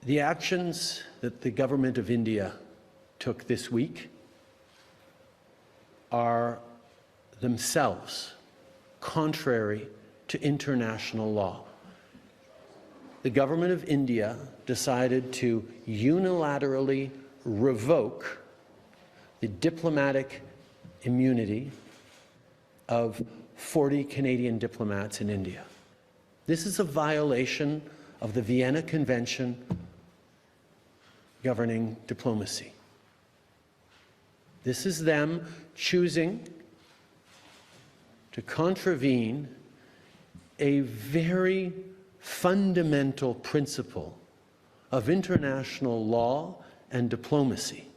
The actions that the government of India took this week are themselves contrary to international law. The government of India decided to unilaterally revoke the diplomatic immunity of 40 Canadian diplomats in India. This is a violation of the Vienna Convention governing diplomacy. This is them choosing to contravene a very fundamental principle of international law and diplomacy.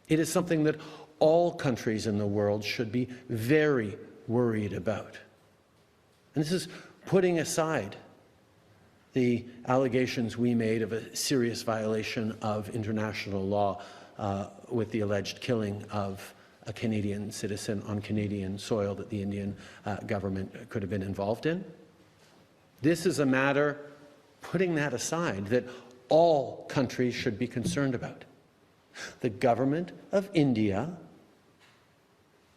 It is something that all countries in the world should be very worried about. And this is putting aside the allegations we made of a serious violation of international law with the alleged killing of a Canadian citizen on Canadian soil that the Indian government could have been involved in. This is a matter, putting that aside, that all countries should be concerned about. The government of India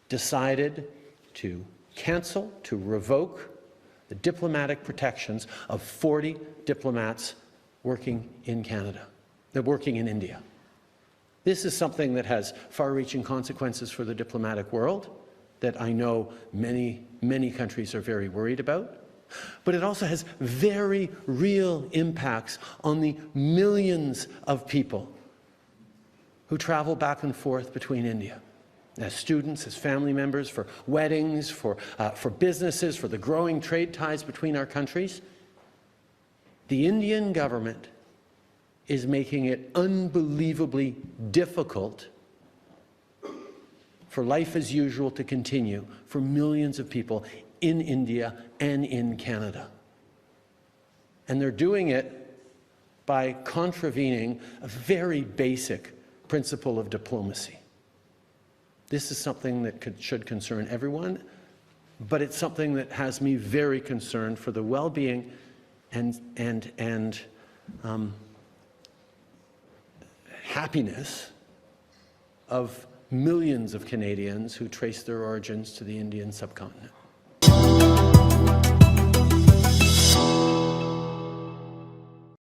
decided to cancel, to revoke the diplomatic protections of 40 diplomats working in Canada. They're working in India. This is something that has far-reaching consequences for the diplomatic world that I know many, many countries are very worried about. But it also has very real impacts on the millions of people who travel back and forth between India, as students, as family members, for weddings, for businesses, for the growing trade ties between our countries. The Indian government is making it unbelievably difficult for life as usual to continue for millions of people in India and in Canada. And they're doing it by contravening a very basic principle of diplomacy. This is something that should concern everyone, but it's something that has me very concerned for the well-being and happiness of millions of Canadians who trace their origins to the Indian subcontinent.